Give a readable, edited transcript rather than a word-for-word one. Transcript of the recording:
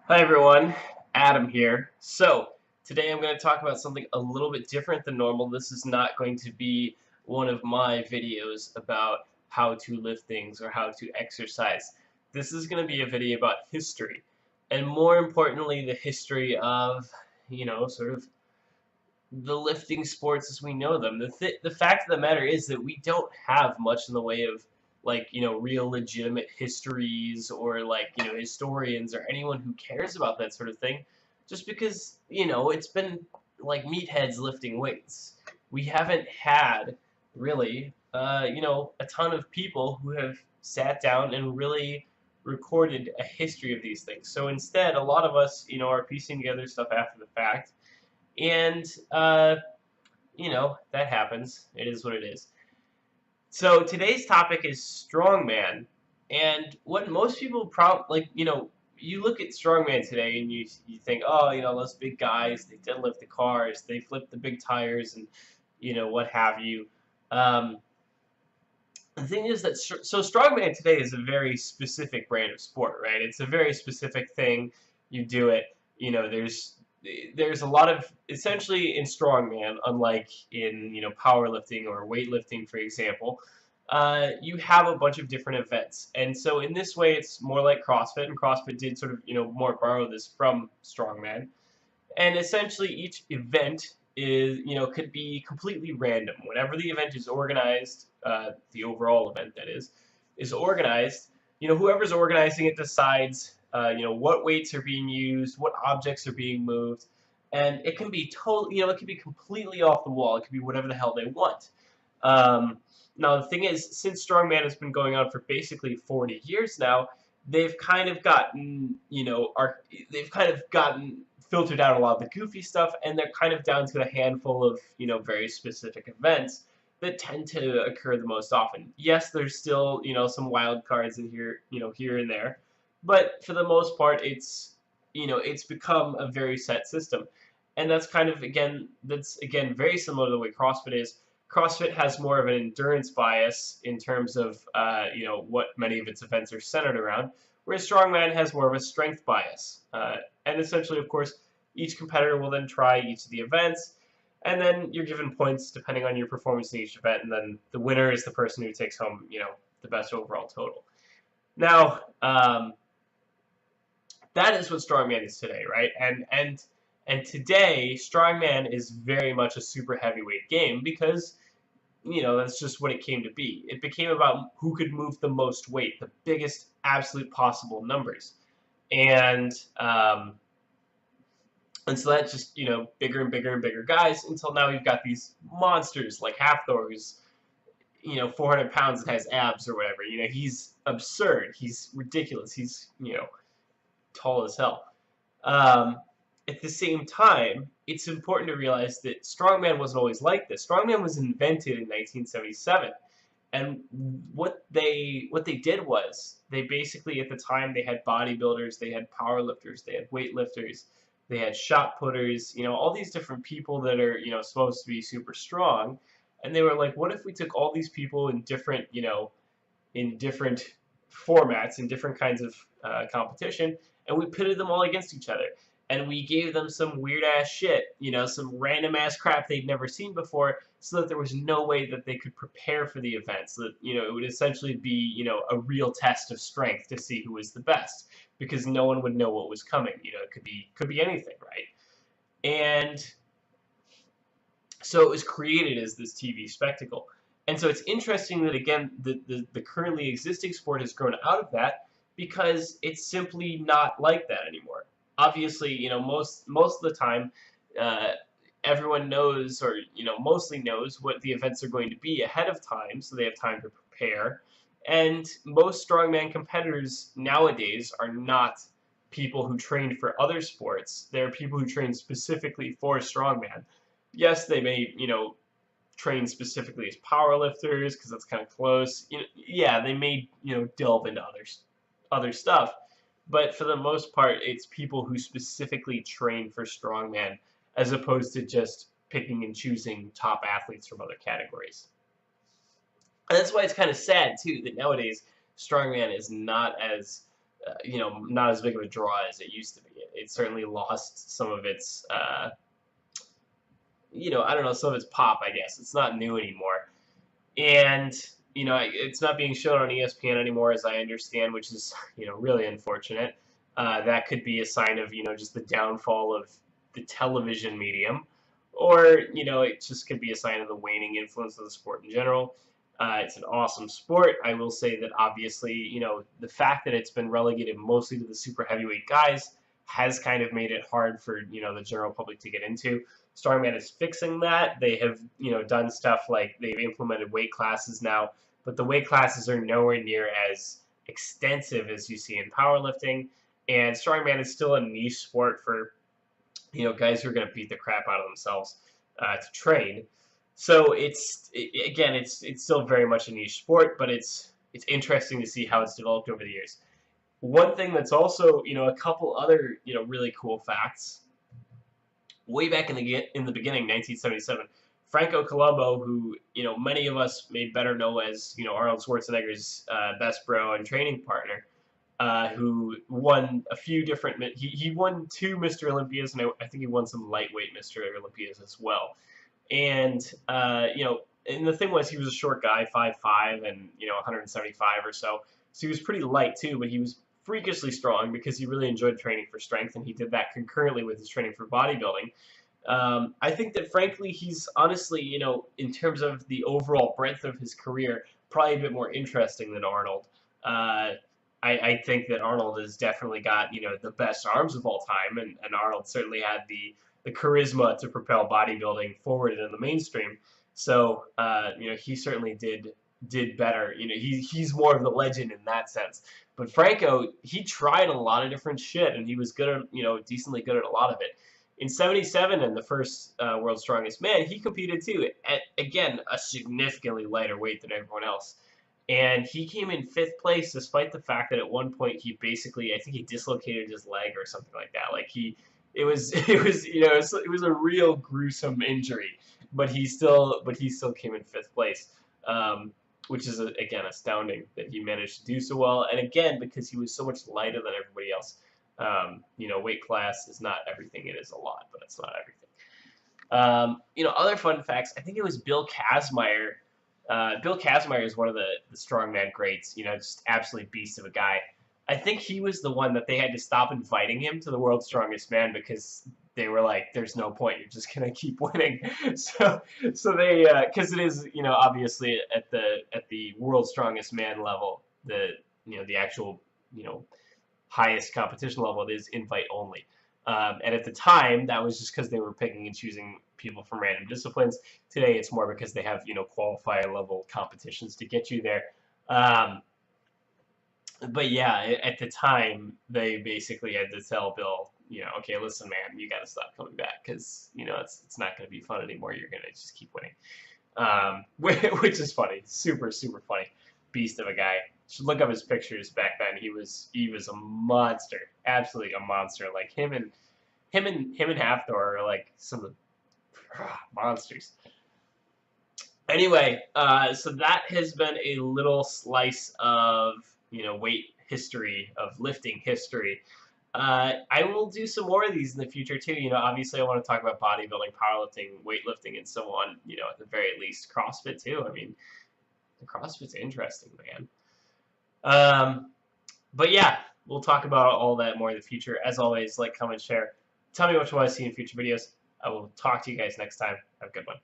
Hi everyone, Adam here. So, today I'm going to talk about something a little bit different than normal. This is not going to be one of my videos about how to lift things or how to exercise. This is going to be a video about history, and more importantly, the history of, sort of the lifting sports as we know them. The fact of the matter is that we don't have much in the way of real legitimate histories or historians or anyone who cares about that sort of thing, just because it's been like meatheads lifting weights. We haven't had really a ton of people who have sat down and really recorded a history of these things. So instead, a lot of us are piecing together stuff after the fact, and that happens. It is what it is. So today's topic is strongman, and what most people you look at strongman today and you think, oh, those big guys, they deadlift the cars, they flip the big tires, and what have you. Um, the thing is that strongman today is a very specific brand of sport, right? It's a very specific thing. You do it. There's a lot of, essentially, in strongman, unlike in powerlifting or weightlifting, for example. You have a bunch of different events, and so in this way, it's more like CrossFit, and CrossFit did sort of more borrow this from strongman. And essentially, each event is, could be completely random. Whenever the event is organized, the overall event that is organized. Whoever's organizing it decides, what weights are being used, what objects are being moved, and it can be it can be completely off the wall. It can be whatever the hell they want. Um, Now, the thing is, since strongman has been going on for basically 40 years now, they've kind of gotten, they've kind of gotten filtered out a lot of the goofy stuff, and they're kind of down to a handful of, very specific events that tend to occur the most often. Yes, there's still, some wild cards in here, here and there, but for the most part, it's become a very set system. And that's again very similar to the way CrossFit is. CrossFit has more of an endurance bias in terms of what many of its events are centered around, whereas Strongman has more of a strength bias. And essentially, of course, each competitor will then try each of the events, and then you're given points depending on your performance in each event, and then the winner is the person who takes home the best overall total. Now, that is what strongman is today, right? And today, strongman is very much a super heavyweight game because that's just what it came to be. It became about who could move the most weight, the biggest absolute possible numbers, and um, and so that's just bigger and bigger and bigger guys until now you've got these monsters like Hathor, who's 400 pounds and has abs or whatever. He's absurd. He's ridiculous. He's tall as hell. Um, at the same time, it's important to realize that strongman wasn't always like this. Strongman was invented in 1977, and what they did was they basically, at the time, they had bodybuilders, they had powerlifters, they had weightlifters, they had shot putters, all these different people that are supposed to be super strong, and they were like, what if we took all these people in different in different formats, in different kinds of competition, and we pitted them all against each other. And we gave them some weird ass shit, some random ass crap they'd never seen before, so that there was no way that they could prepare for the event. So that, it would essentially be, a real test of strength to see who was the best, because no one would know what was coming. It could be anything, right? And so it was created as this TV spectacle. And so it's interesting that, again, the currently existing sport has grown out of that because it's simply not like that anymore. Obviously, most of the time, uh, everyone knows, or mostly knows, what the events are going to be ahead of time, so they have time to prepare. And most strongman competitors nowadays are not people who trained for other sports. They're people who train specifically for strongman. Yes, they may, train specifically as powerlifters because that's kind of close. Yeah, they may, delve into other stuff, but for the most part, it's people who specifically train for strongman as opposed to just picking and choosing top athletes from other categories. And that's why it's kind of sad too that nowadays strongman is not as not as big of a draw as it used to be. It certainly lost some of its, I don't know, some of its pop, I guess. It's not new anymore. And, it's not being shown on ESPN anymore, as I understand, which is, really unfortunate. That could be a sign of, just the downfall of the television medium. Or, it just could be a sign of the waning influence of the sport in general. It's an awesome sport. I will say that obviously, the fact that it's been relegated mostly to the super heavyweight guys has kind of made it hard for, the general public to get into. Strongman is fixing that. They have, done stuff like they've implemented weight classes now, but the weight classes are nowhere near as extensive as you see in powerlifting. And strongman is still a niche sport for, guys who are going to beat the crap out of themselves to train. So it's still very much a niche sport, but it's interesting to see how it's developed over the years. One thing that's also, a couple other, really cool facts. Way back in the beginning, 1977, Franco Columbu, who many of us may better know as Arnold Schwarzenegger's best bro and training partner, who won a few different. He won 2 Mr. Olympias, and I think he won some lightweight Mr. Olympias as well. And and the thing was, he was a short guy, 5'5", and 175 or so. So he was pretty light too, but he was freakishly strong because he really enjoyed training for strength, and he did that concurrently with his training for bodybuilding. I think that frankly, he's honestly, in terms of the overall breadth of his career, probably a bit more interesting than Arnold. I think that Arnold has definitely got the best arms of all time, and Arnold certainly had the charisma to propel bodybuilding forward into the mainstream. So he certainly did better. He's more of the legend in that sense. But Franco, he tried a lot of different shit, and he was good at decently good at a lot of it. In '77, in the first World's Strongest Man, he competed too at again a significantly lighter weight than everyone else. And he came in 5th place, despite the fact that at one point he basically, I think he dislocated his leg or something like that. Like it was a real gruesome injury, but he still came in 5th place, which is again astounding that he managed to do so well. And again, because he was so much lighter than everybody else. Weight class is not everything. It is a lot, but it's not everything. Other fun facts. I think it was Bill Kazmaier. Bill Kazmaier is one of the strongman greats, just absolutely beast of a guy. I think he was the one that they had to stop inviting him to the World's Strongest Man because they were like, "There's no point. You're just gonna keep winning." So they, because it is, obviously at the World's Strongest Man level, the actual, highest competition level, it is invite only. And at the time, that was just because they were picking and choosing people from random disciplines. Today, it's more because they have, qualifier level competitions to get you there. But yeah, at the time, they basically had to tell Bill, okay, listen, man, you got to stop coming back because, it's not going to be fun anymore. You're going to just keep winning. Which is funny. Super, super funny. Beast of a guy. Should look up his pictures back then. He was a monster. Absolutely a monster. Like him and Hafthor are like some of the monsters. Anyway, so that has been a little slice of weight history, of lifting history. I will do some more of these in the future too. Obviously I want to talk about bodybuilding, powerlifting, weightlifting, and so on. At the very least, CrossFit too. I mean, the CrossFit's interesting, man. But yeah, we'll talk about all that more in the future. As always, like, comment, share. Tell me what you want to see in future videos. I will talk to you guys next time. Have a good one.